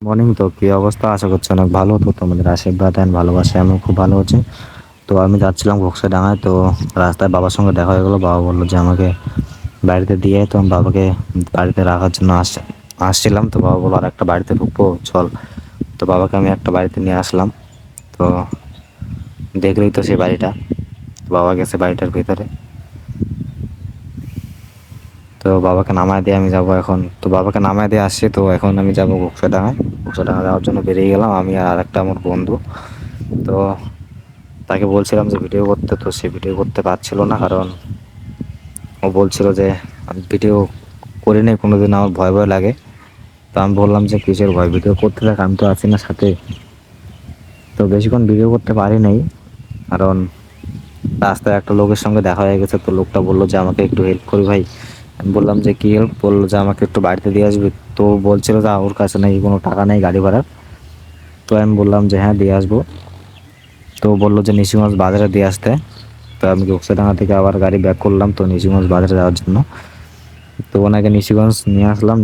Morning. তো কি অবস্থা? আশা করছি অনেক ভালো। তো তোমাদের আশীর্বাদ অ্যান্ড ভালোবাসায় আমি খুব ভালো আছি। তো আমি যাচ্ছিলাম ঘোকসাডাঙ্গায়। তো রাস্তায় বাবার সঙ্গে দেখা হয়ে গেলো। বাবা বললো যে আমাকে বাড়িতে দিয়ে আয়। তো আমি বাবাকে বাড়িতে রাখার জন্য আসছিলাম। তো বাবা বললো আর একটা বাড়িতে ঢুকবো, চল। তো বাবাকে আমি একটা বাড়িতে নিয়ে আসলাম। তো দেখলেই তো সেই বাড়িটা। তো বাবা গেছে বাড়িটার ভিতরে। তো বাবাকে নামায় দিয়ে আমি যাব এখন। তো বাবাকে নামায় দিয়ে আসছি। তো এখন আমি যাবো ঘোকসাডাঙ্গায়। ঘোকসাডাঙ্গা যাওয়ার জন্য বেরিয়ে গেলাম আমি আর একটা আমার বন্ধু। তো তাকে বলছিলাম যে ভিডিও করতে, তো সে ভিডিও করতে পারছিল না, কারণ ও বলছিল যে আমি ভিডিও করিনি কোনোদিন, আমার ভয় ভয় লাগে। তো আমি বললাম যে কিসের ভয়, ভিডিও করতে থাক, আমি তো আছি না সাথে। তো বেশিক্ষণ ভিডিও করতে পারি নাই, কারণ রাস্তায় একটা লোকের সঙ্গে দেখা হয়ে গেছে। তো লোকটা বললো যে আমাকে একটু হেল্প করি ভাই। আমি বললাম যে কী হেল্প? বললো যে আমাকে একটু বাড়িতে দিয়ে আসবি। তো বলছিল যে ওর কাছে নাকি কোনো টাকা নেই গাড়ি ভাড়ার। তো আমি বললাম যে হ্যাঁ দিয়ে আসবো। তো বললো যে নিশিগঞ্জ বাজারে দিয়ে আসতে। তো আমি ঘোকসাডাঙ্গা থেকে আবার গাড়ি ব্যাক করলাম তো নিশিগঞ্জ বাজারে যাওয়ার জন্য। তো ওনাকে নিশিগঞ্জ নিয়ে আসলাম।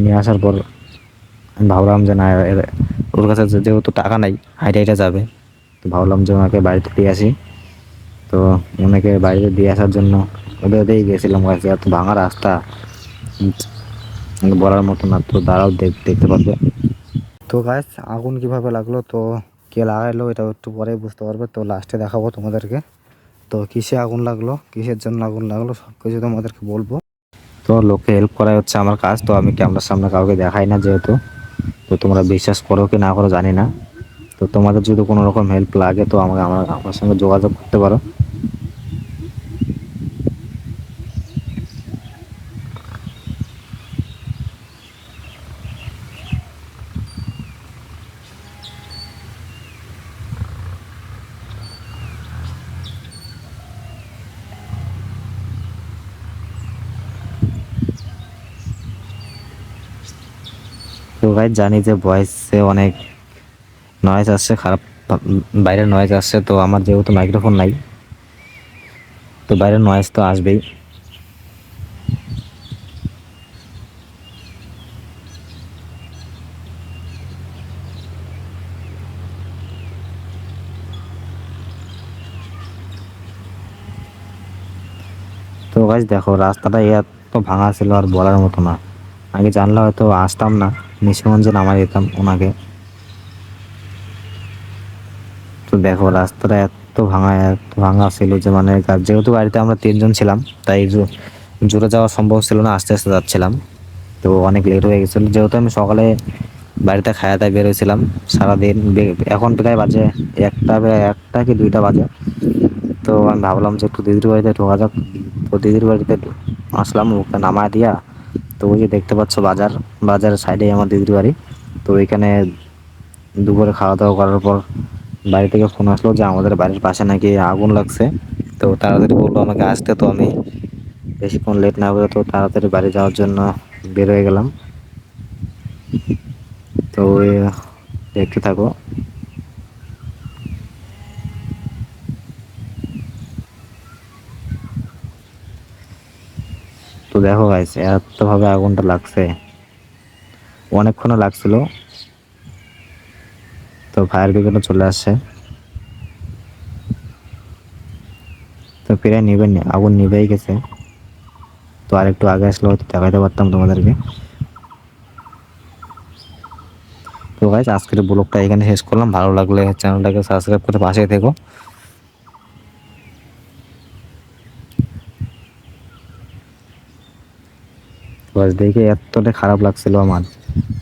নিয়ে আসার পর আমি ভাবলাম যে না, ওর কাছে যেহেতু টাকা নাই, হাইটে হাইটে যাবে। তো ভাবলাম যে ওনাকে বাড়িতে দিয়ে আসি। তো ওনাকে বাড়িতে দিয়ে আসার জন্য ওদের ওদেরই গেছিলাম। কাছে এত ভাঙা রাস্তা, বলার মতো না। তো দাঁড়াও, দেখতে পারবে। তো গাছ আগুন কিভাবে লাগলো, তো কে লাগাইলো এটা একটু পরে বুঝতে পারবে। তো লাস্টে দেখাবো তোমাদেরকে। তো কিসে আগুন লাগলো, কিসের জন্য আগুন লাগলো, সব কিছু তোমাদেরকে বলবো। তো লোককে হেল্প করাই হচ্ছে আমার কাজ। তো আমি ক্যামেরার সামনে কাউকে দেখাই না যেহেতু। তো তোমরা বিশ্বাস করো কি না করো জানি না। তো তোমাদের যদি কোনো রকম হেল্প লাগে তো আমাকে আমার সঙ্গে যোগাযোগ করতে পারো। তো ভাই জানি যে ভয়েসে অনেক নয়েজ আসছে, খারাপ বাইরের নয়েজ আসছে। তো আমার যেহেতু মাইক্রোফোন নাই, তো বাইরের নয়েজ তো আসবেই। তো গাইজ দেখো, রাস্তাটা এত ভাঙা ছিল আর বলার মতো না। আগে জানলে হয়তো আসতাম না, নিশিগঞ্জে নামাই যেতাম ওনাকে। তো দেখো রাস্তাটা এত ভাঙা ছিল যে মানে যেহেতু গাড়িতে আমরা তিনজন ছিলাম, তাই জোরে যাওয়া সম্ভব ছিল না, আস্তে আস্তে যাচ্ছিলাম। তো অনেক লেট হয়ে গেছিলো, যেহেতু আমি সকালে বাড়িতে খাওয়া দাওয়া বেরোছিলাম। সারাদিন এখন প্রায় বাজে একটা কি দুইটা বাজে। তো আমি ভাবলাম যে একটু দিদির বাড়িতে ঢোকা যাক। তো দিদির বাড়িতে আসলাম, ওকে নামায় দিয়া। তো ওই যে দেখতে পাচ্ছ বাজারের সাইডে আমার দিদির বাড়ি। তো ওইখানে দুপুরে খাওয়া দাওয়া করার পর বাড়ি থেকে ফোন আসলো যে আমাদের বাড়ির পাশে নাকি আগুন লাগছে। তো তাড়াতাড়ি বললো আমাকে আসতে। তো আমি বেশিক্ষণ লেট না করে তো তাড়াতাড়ি বাড়ি যাওয়ার জন্য বের হয়ে গেলাম। তো দেখতে থাকো। তো দেখো গাইস, এত ভাবে আগুনটা লাগছে, অনেকক্ষণ লাগছিল। তো ফায়ার ব্রিগেডও চলে আসছে। তো প্রায় নিভে আগুন নিভেই গেছে। তো আর একটু আগে আসলে হয়তো দেখাতে পারতাম তোমাদেরকে। তো গাইস আজকের ব্লগটা এখানে শেষ করলাম। ভালো লাগলে চ্যানেলটাকে সাবস্ক্রাইব করে পাশে থেকো। বাস দেখে এতটা খারাপ লাগছিল আমার,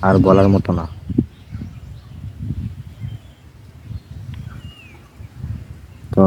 আর বলার মতো না। তো